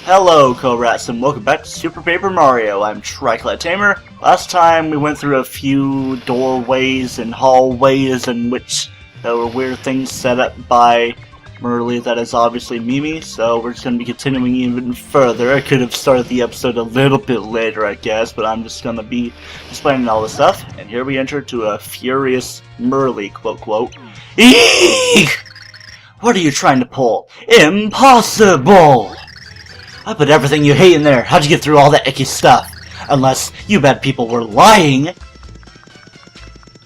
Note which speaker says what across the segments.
Speaker 1: Hello, Co-Rats, and welcome back to Super Paper Mario. I'm TryclydeTamer. Last time we went through a few doorways and hallways in which there were weird things set up by Merly, that is obviously Mimi, so we're just going to be continuing even further. I could have started the episode a little bit later, I guess, but I'm just going to be explaining all this stuff. And here we enter to a furious Merly, quote, quote. Eek! What are you trying to pull? Impossible! I put everything you hate in there. How'd you get through all that icky stuff? Unless you bad people were lying.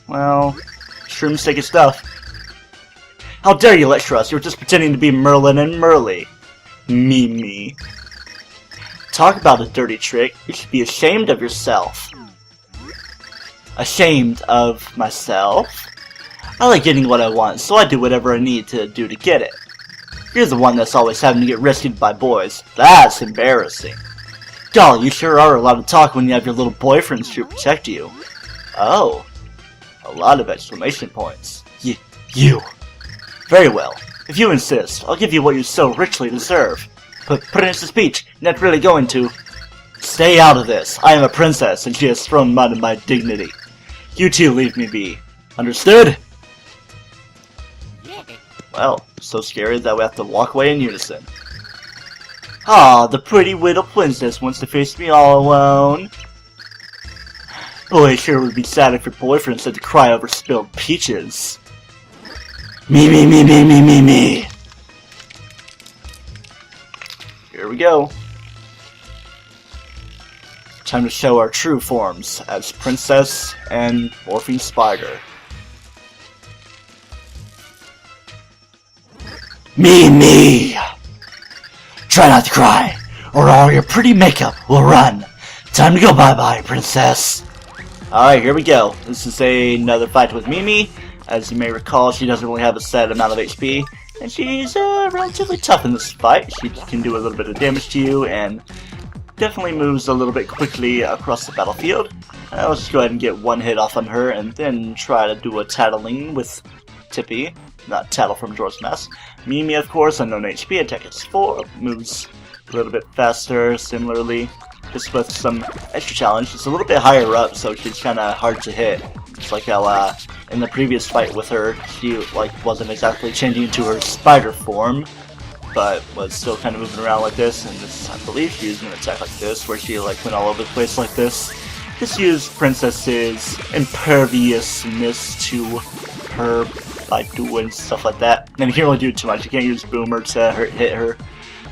Speaker 1: Well, shroom sticky stuff. How dare you lecture us? You were just pretending to be Merlin and Merly. Mimi. Talk about a dirty trick. You should be ashamed of yourself. Ashamed of myself? I like getting what I want, so I do whatever I need to do to get it. You're the one that's always having to get rescued by boys. That's embarrassing. Golly, you sure are allowed to talk when you have your little boyfriends to protect you. Oh. A lot of exclamation points. You. Very well. If you insist, I'll give you what you so richly deserve. But Princess Peach, not really going to. Stay out of this. I am a princess, and she has thrown mud in my dignity. You two leave me be. Understood? Well, so scary that we have to walk away in unison. Ah, the pretty little princess wants to face me all alone. Boy, it sure would be sad if your boyfriend said to cry over spilled peaches. Me. Here we go. Time to show our true forms as Princess and Morphine Spider. Me! Try not to cry, or all your pretty makeup will run. Time to go bye-bye, Princess. Alright, here we go. This is another fight with Mimi. As you may recall, she doesn't really have a set amount of HP, and she's relatively tough in this fight. She can do a little bit of damage to you, and definitely moves a little bit quickly across the battlefield. Let's just go ahead and get one hit off on her, and then try to do a tattling with Tippy. Not Tattle from George's Mess. Mimi, of course, unknown HP, attack is 4, moves a little bit faster, similarly, just with some extra challenge. It's a little bit higher up, so she's kind of hard to hit. It's like how, in the previous fight with her, she, wasn't exactly changing into her spider form, but was still kind of moving around like this, and this, I believe she used an attack like this, where she, went all over the place like this. Just use Princess's imperviousness to her by doing stuff like that. And you can't really do too much. You can't use Boomer to hit her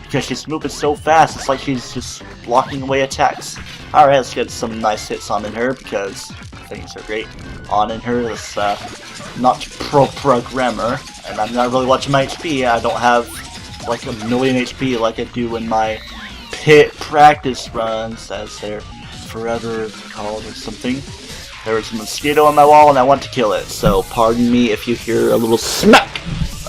Speaker 1: because she's moving so fast. It's like she's just blocking away attacks. Alright, let's get some nice hits on in her because things are great on in her. This not pro programmer, and I'm not really watching my HP. I don't have like a million HP like I do in my pit practice runs, as they're forever called or something. There was a mosquito on my wall and I want to kill it, so pardon me if you hear a little smack.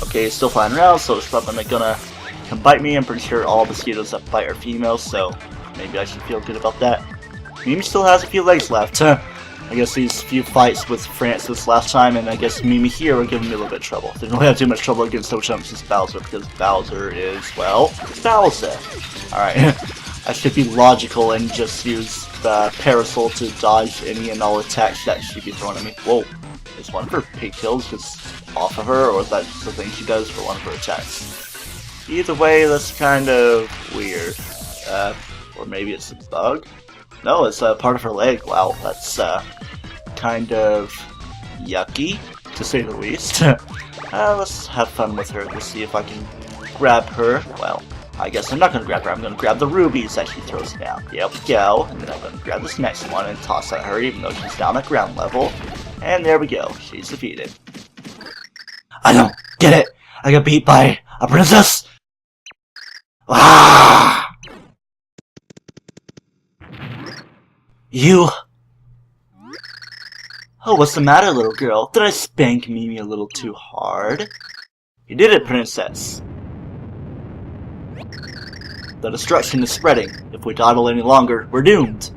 Speaker 1: Okay, it's still flying around, so it's probably not gonna come bite me. I'm pretty sure all mosquitoes that bite are females, so maybe I should feel good about that. Mimi still has a few legs left. I guess these few fights with Francis last time, and I guess Mimi here are giving me a little bit of trouble. Didn't really have too much trouble against No Chumps as Bowser, because Bowser is, well, Bowser. Alright. I should be logical and just use the Parasol to dodge any and all attacks that she'd be throwing at me. Whoa, is one of her pigtails just off of her, or is that just the thing she does for one of her attacks? Either way, that's kind of weird. Or maybe it's a bug? No, it's part of her leg. Wow, that's kind of yucky, to say the least. Let's have fun with her. Let's see if I can grab her. Well, I guess I'm not going to grab her, I'm going to grab the rubies that she throws down. There we go, and then I'm going to grab this next one and toss at her even though she's down at ground level. And there we go, she's defeated. I don't get it! I got beat by a princess? Ah! You... Oh, what's the matter, little girl? Did I spank Mimi a little too hard? You did it, princess. The destruction is spreading. If we dawdle any longer, we're doomed.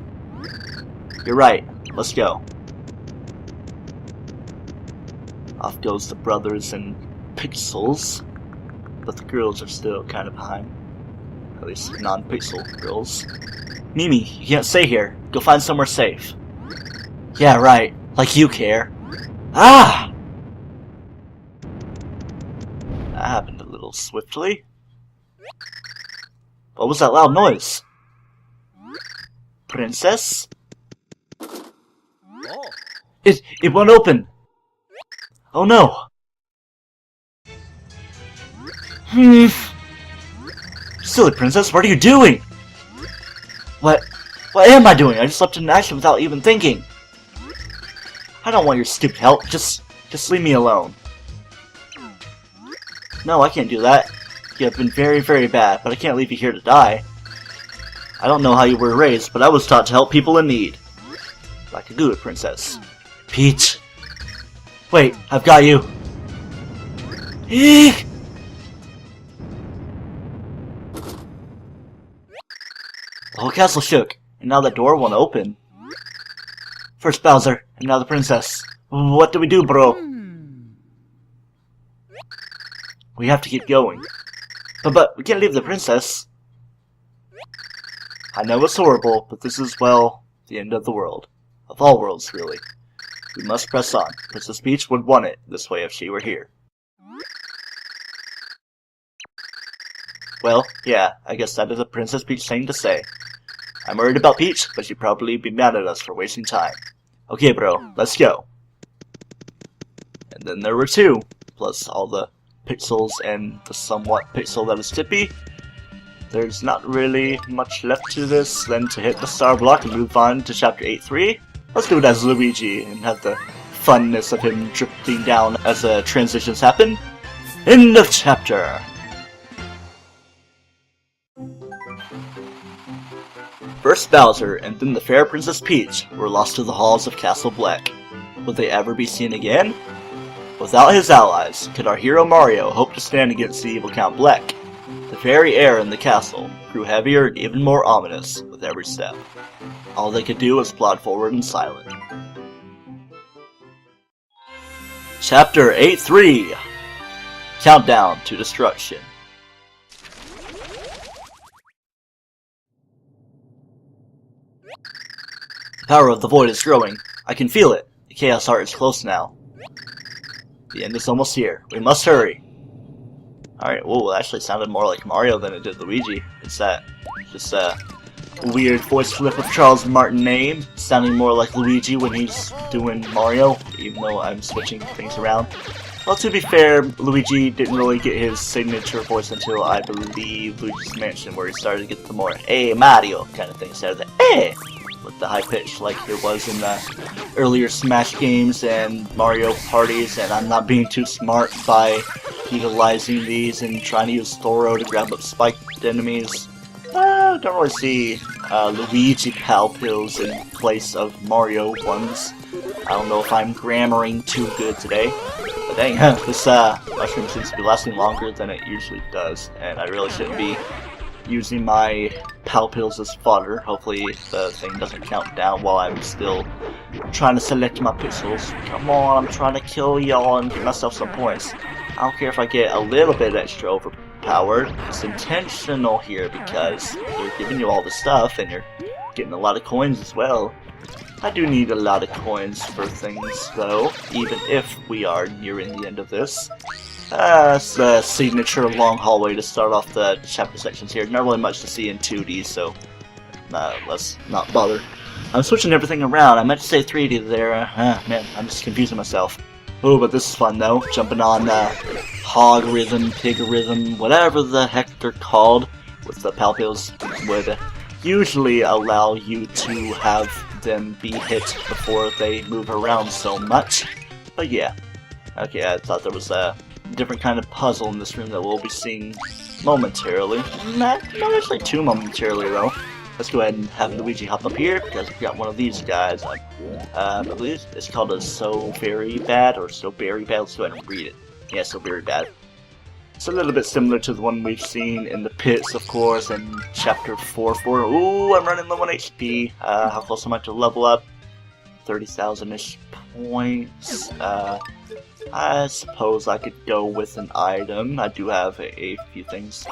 Speaker 1: You're right. Let's go. Off goes the brothers and pixels, but the girls are still kind of behind. At least non-pixel girls. Mimi, you can't stay here. Go find somewhere safe. Yeah, right. Like you care. Ah! That happened a little swiftly. What was that loud noise? Princess? It won't open! Oh no! Silly princess, what are you doing? What am I doing? I just leapt into action without even thinking. I don't want your stupid help. Just leave me alone. No, I can't do that. You have been very, very bad, but I can't leave you here to die. I don't know how you were raised, but I was taught to help people in need. Like a good princess. Peach. Wait, I've got you. Eek! The whole castle shook, and now the door won't open. First Bowser, and now the princess. What do we do, bro? We have to keep going. But we can't leave the princess. I know it's horrible, but this is, well, the end of the world. Of all worlds, really. We must press on. Princess Peach would want it this way if she were here. Well, yeah, I guess that is a Princess Peach thing to say. I'm worried about Peach, but she'd probably be mad at us for wasting time. Okay, bro, let's go. And then there were two, plus all the pixels and the somewhat pixel that is Tippy. There's not really much left to this than to hit the star block and move on to chapter 8.3. Let's do it as Luigi and have the funness of him drifting down as the transitions happen. End of chapter. First Bowser and then the fair Princess Peach were lost to the halls of Castle Bleck. Would they ever be seen again? Without his allies, could our hero Mario hope to stand against the evil Count Bleck? The very air in the castle grew heavier and even more ominous with every step. All they could do was plod forward in silence. Chapter 8.3 Countdown to Destruction. The power of the void is growing. I can feel it. The Chaos Heart is close now. The end is almost here. We must hurry. Alright, whoa, it actually sounded more like Mario than it did Luigi. It's that just weird voice flip of Charles Martin name, sounding more like Luigi when he's doing Mario, even though I'm switching things around. Well, to be fair, Luigi didn't really get his signature voice until, I believe, Luigi's Mansion, where he started to get the more, hey, Mario kind of thing, instead of the, hey, with the high pitch like there was in the earlier Smash games and Mario parties, and I'm not being too smart by utilizing these and trying to use Thoro to grab up spiked enemies. Don't really see Luigi Pal Pills in place of Mario ones. I don't know if I'm grammaring too good today. But dang, this mushroom seems to be lasting longer than it usually does, and I really shouldn't be using my Pal Pills as fodder. Hopefully the thing doesn't count down while I'm still trying to select my pixels. Come on, I'm trying to kill y'all and get myself some points. I don't care if I get a little bit extra overpowered. It's intentional here because they're giving you all the stuff and you're getting a lot of coins as well. I do need a lot of coins for things though, even if we are nearing the end of this. It's the signature long hallway to start off the chapter sections here. Not really much to see in 2D, so let's not bother. I'm switching everything around. I meant to say 3D there. Man, I'm just confusing myself. Oh, but this is fun though. Jumping on hog rhythm, pig rhythm, whatever the heck they're called, with the Pal Pills would usually allow you to have them be hit before they move around so much. But yeah. Okay, I thought there was a different kind of puzzle in this room that we'll be seeing momentarily. Not actually too momentarily though. Let's go ahead and have Luigi hop up here because we've got one of these guys. I believe it's called a So Very Bad or So Very Bad. Let's go ahead and read it. Yeah, So Very Bad. It's a little bit similar to the one we've seen in the pits, of course, in chapter 4. Ooh, I'm running low on HP. How close am I to level up? 30,000-ish points. I suppose I could go with an item. I do have a few things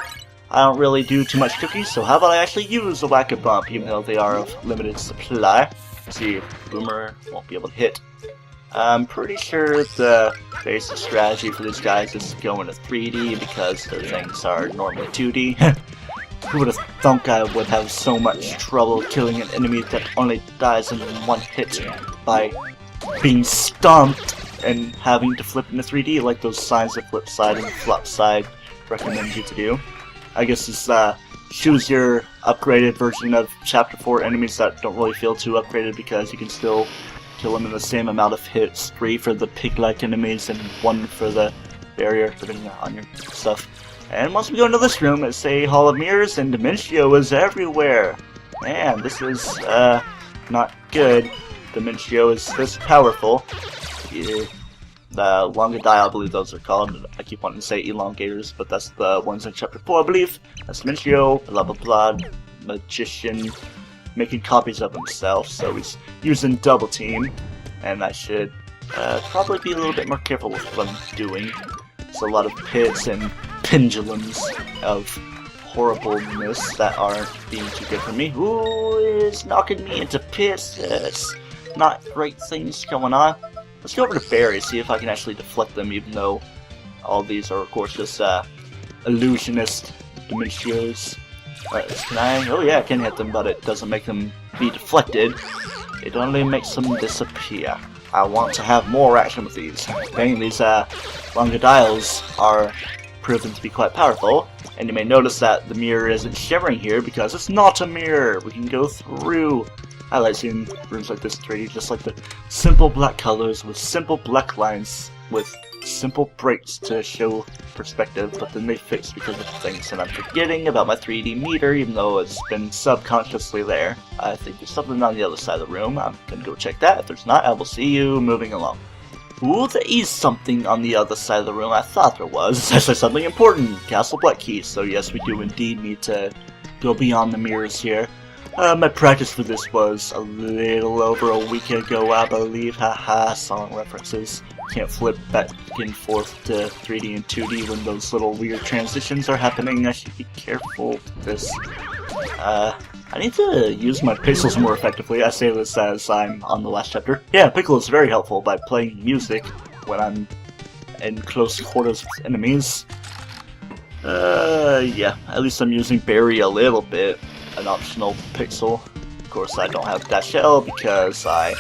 Speaker 1: I don't really do too much cooking, so how about I actually use the Whack-A-Bump, even though they are of limited supply. Let's see, Boomer won't be able to hit. I'm pretty sure the basic strategy for these guys is to go into 3D because their things are normally 2D. Who would have thunk I would have so much trouble killing an enemy that only dies in one hit by being stomped and having to flip into 3D like those signs of flip side and flop side recommend you to do. I guess it's choose your upgraded version of Chapter 4 enemies that don't really feel too upgraded because you can still kill them in the same amount of hits. 3 for the pig-like enemies and 1 for the barrier, depending on your stuff. And once we go into this room, it's a Hall of Mirrors, and Dimentio is everywhere. Man, this is, not good. Dimentio is this powerful. Yeah. The Longadai, I believe those are called. I keep wanting to say elongators, but that's the ones in Chapter 4, I believe. That's Dimentio, blah blah blah, magician, making copies of himself, so he's using double team. And I should, probably be a little bit more careful with what I'm doing. There's a lot of pits and pendulums of horribleness that aren't being too good for me. Ooh, it's knocking me into pits. It's not great things going on. Let's go over to Barry, see if I can actually deflect them, even though all these are, of course, just illusionist Dimentios. Alright, can I? Oh yeah, I can hit them, but it doesn't make them be deflected. It only makes them disappear. I want to have more action with these. Dang, these Longadiles are proven to be quite powerful, and you may notice that the mirror isn't shimmering here because it's not a mirror. We can go through. I like seeing rooms like this in 3D, just like the simple black colors with simple black lines with simple breaks to show perspective, but then they fix because of things, and I'm forgetting about my 3D meter even though it's been subconsciously there. I think there's something on the other side of the room. I'm gonna go check that. If there's not, I will see you moving along. Ooh, there is something on the other side of the room. I thought there was. It's actually something important. Castle Bleck key. So yes, we do indeed need to go beyond the mirrors here. My practice for this was a little over a week ago, I believe. Haha, song references. Can't flip back and forth to 3D and 2D when those little weird transitions are happening. I should be careful with this. I need to use my pixels more effectively. I say this as I'm on the last chapter. Yeah, Piccolo is very helpful by playing music when I'm in close quarters with enemies. Yeah, at least I'm using Barry a little bit. An optional pixel. Of course, I don't have Dash L because I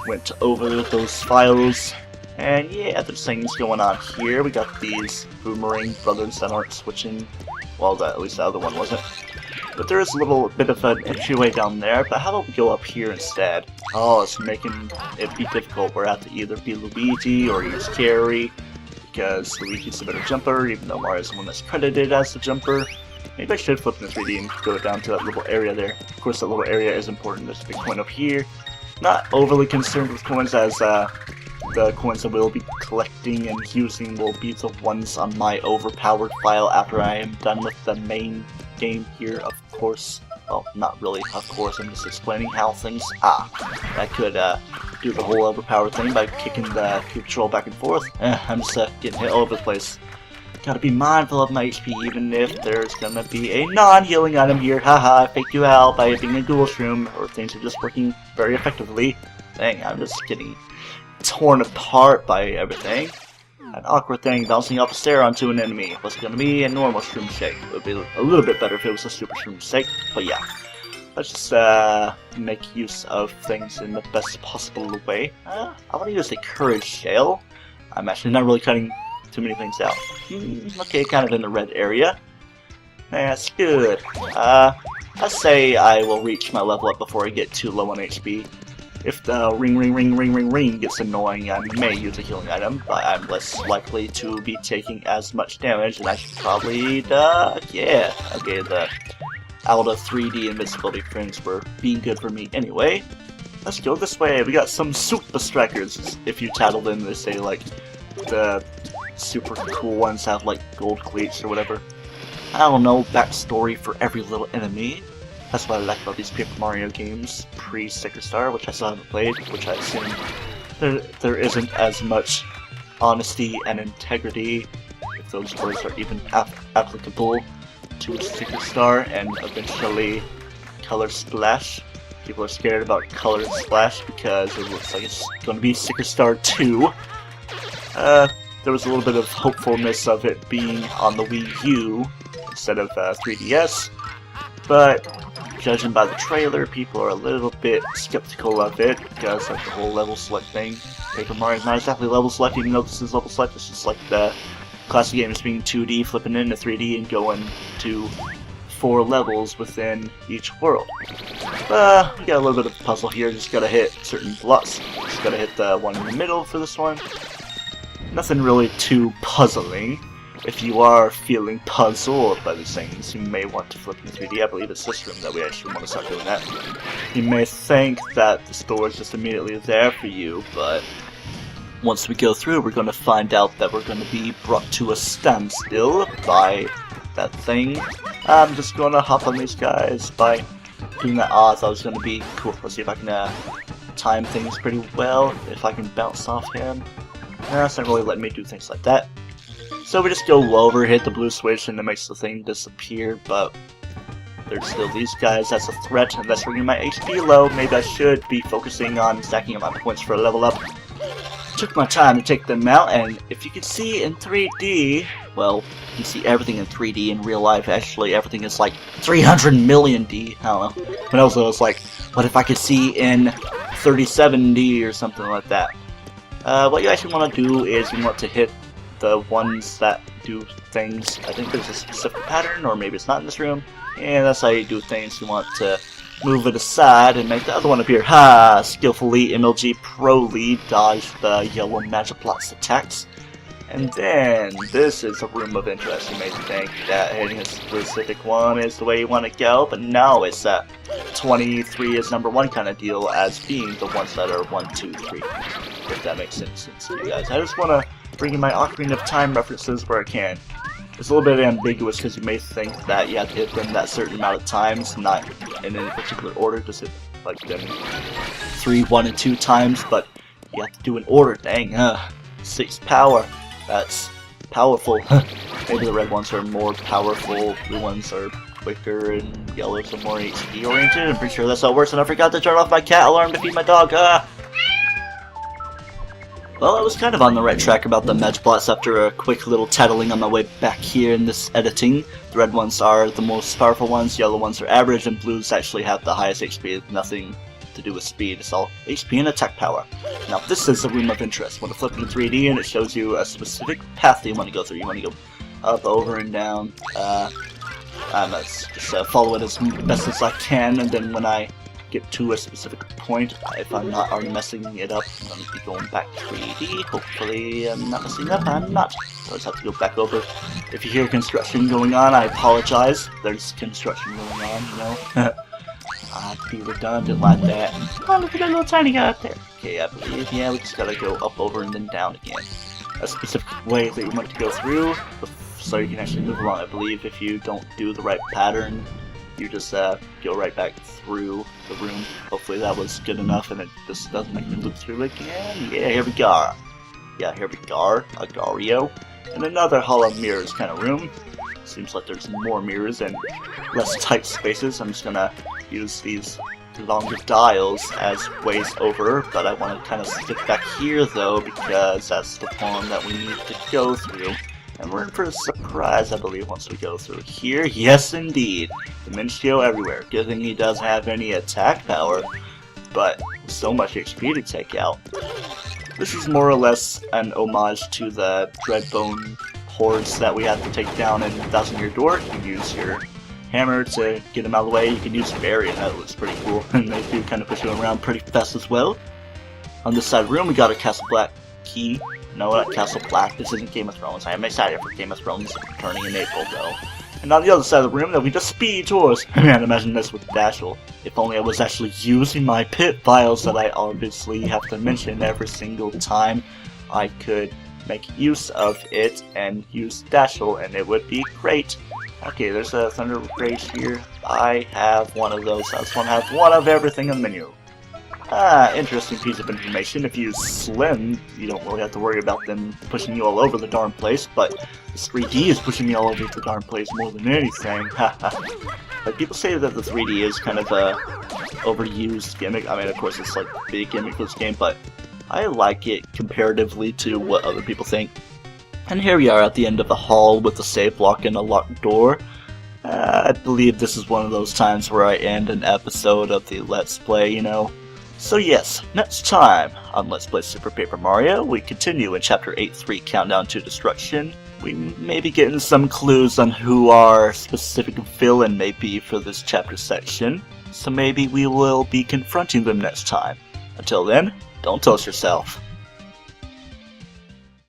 Speaker 1: went over those files. And yeah, there's things going on here. We got these boomerang brothers that aren't switching. Well, at least the other one wasn't. But there is a little bit of an entryway down there, but how about we go up here instead? Oh, it's making it be difficult. We're have to either be Luigi or use Carrie, because Luigi's a better jumper, even though Mario's the one that's credited as the jumper. Maybe I should flip into 3D and go down to that little area there. Of course, that little area is important. There's a big coin up here. Not overly concerned with coins, as the coins that we'll be collecting and using will be the ones on my overpowered file after I am done with the main game here, of course. Well, not really, of course, I'm just explaining how things are. I could do the whole overpowered thing by kicking the Q control back and forth. I'm just getting hit all over the place. Gotta be mindful of my HP, even if there's gonna be a non-healing item here. Haha, I faked you out by being a ghoul shroom, or things are just working very effectively. Dang, I'm just getting torn apart by everything. An awkward thing bouncing off a stair onto an enemy. Was it gonna be a normal shroom shake? It would be a little bit better if it was a super shroom shake, but yeah. Let's just make use of things in the best possible way. I want to use a courage shell. I'm actually not really cutting too many things out. Okay, kind of in the red area. That's good. I say I will reach my level up before I get too low on HP. If the ring gets annoying, I may use a healing item, but I'm less likely to be taking as much damage, and I should probably, yeah. Okay, the out of 3D invisibility frames were being good for me anyway. Let's go this way. We got some super strikers. If you tattle them, they say, like, the super cool ones have, like, gold cleats or whatever. I don't know, backstory for every little enemy. That's what I like about these Paper Mario games, pre-Sticker Star, which I still haven't played, which I assume there isn't as much honesty and integrity, if those words are even applicable, to a Sticker Star and eventually Color Splash. People are scared about Color Splash because it looks like it's going to be Sticker Star 2. There was a little bit of hopefulness of it being on the Wii U instead of 3DS, but judging by the trailer, people are a little bit skeptical of it because of the whole level select thing. Paper Mario is not exactly level select, even though this is level select. It's just like the classic games being 2D, flipping into 3D, and going to 4 levels within each world. We got a little bit of a puzzle here. Just gotta hit certain blocks. Just gotta hit the one in the middle for this one. Nothing really too puzzling. If you are feeling puzzled by these things, you may want to flip into 3D. I believe it's this room that we actually want to start doing that. You may think that the door is just immediately there for you, but once we go through, we're going to find out that we're going to be brought to a standstill by that thing. I'm just going to hop on these guys by doing that. I thought it was going to be cool. Let's see if I can time things pretty well, if I can bounce off him. It's not really letting me do things like that. So we just go over, hit the blue switch, and it makes the thing disappear, but there's still these guys as a threat, and that's bringing my HP low. Maybe I should be focusing on stacking up my points for a level up. Took my time to take them out, and if you can see in 3D, well, you can see everything in 3D in real life. Actually, everything is like 300 million D. I don't know. But also, I was like, what if I could see in 37D or something like that? What you actually want to do is you want to hit the ones that do things. I think there's a specific pattern, or maybe it's not in this room, and that's how you do things. You want to move it aside and make the other one appear. Ha! Skillfully MLG Pro Lead dodge the yellow magic blocks attacks. And then this is a room of interest. You may think that hitting a specific one is the way you want to go, but no, it's that 23 is number 1 kind of deal as being the ones that are 1, 2, 3. If that makes sense to you guys. I just want to bring in my Ocarina of Time references where I can. It's a little bit ambiguous because you may think that you have to hit them that certain amount of times, not in any particular order, just hit like them 3, 1, and 2 times, but you have to do an order. Dang, 6 power. That's powerful. Maybe the red ones are more powerful, blue ones are quicker, and yellows are more HP oriented. I'm pretty sure that's how it works, and I forgot to turn off my cat alarm to feed my dog. Well, I was kind of on the right track about the Medge Blocks after a quick little tattling on my way back here in this editing. The red ones are the most powerful ones, yellow ones are average, and blues actually have the highest HP. Nothing to do with speed, it's all HP and attack power. Now this is a room of interest. You want to flip into 3D and it shows you a specific path that you want to go through. You want to go up, over, and down. Let's just follow it as best as I can, and then when I get to a specific point, if I'm not already messing it up, I'm going to be going back to 3D. Hopefully I'm not messing it up. I'm not. So I just have to go back over. If you hear construction going on, I apologize. There's construction going on, you know. I'd be redundant like that. Oh, look at that little tiny guy up there. Okay, I believe, yeah, we just gotta go up, over, and then down again. A specific way that you want to go through, so you can actually move along. I believe if you don't do the right pattern, you just go right back through the room. Hopefully that was good enough and it just doesn't make me loop through again. Yeah, here we go. Yeah, here we go. A Gario. And another hollow mirrors kind of room. Seems like there's more mirrors and less tight spaces. I'm just gonna use these longer dials as ways over, but I want to kind of stick back here though because that's the one that we need to go through. And we're in for a surprise, I believe, once we go through here. Yes, indeed. Dimencio everywhere. Good thing he doesn't have any attack power, but so much HP to take out. This is more or less an homage to the Dreadbone hordes that we had to take down in Thousand Year Door. You can use your hammer to get them out of the way. You can use Barry, and that looks pretty cool. And they do kind of push you around pretty fast as well. On this side of the room, we got a Castle Bleck key. No, not Castle Bleck. This isn't Game of Thrones. I am excited for Game of Thrones returning in April, though. And on the other side of the room, that we just speed towards. Man, imagine this with Dashel. If only I was actually using my pit files that I obviously have to mention every single time, I could make use of it and use Dashel, and it would be great. Okay, there's a Thunder Rage here. I have one of those. I just want to have one of everything in the menu. Interesting piece of information. If you slim, you don't really have to worry about them pushing you all over the darn place, but this 3D is pushing me all over the darn place more than anything. Like, people say that the 3D is kind of a overused gimmick. I mean, of course, it's like a big gimmick for this game, but I like it comparatively to what other people think. And here we are at the end of the hall with the safe lock and a locked door. I believe this is one of those times where I end an episode of the Let's Play, you know. So yes, next time on Let's Play Super Paper Mario, we continue in Chapter 8-3 Countdown to Destruction. We may be getting some clues on who our specific villain may be for this chapter section, so maybe we will be confronting them next time. Until then, don't toast yourself.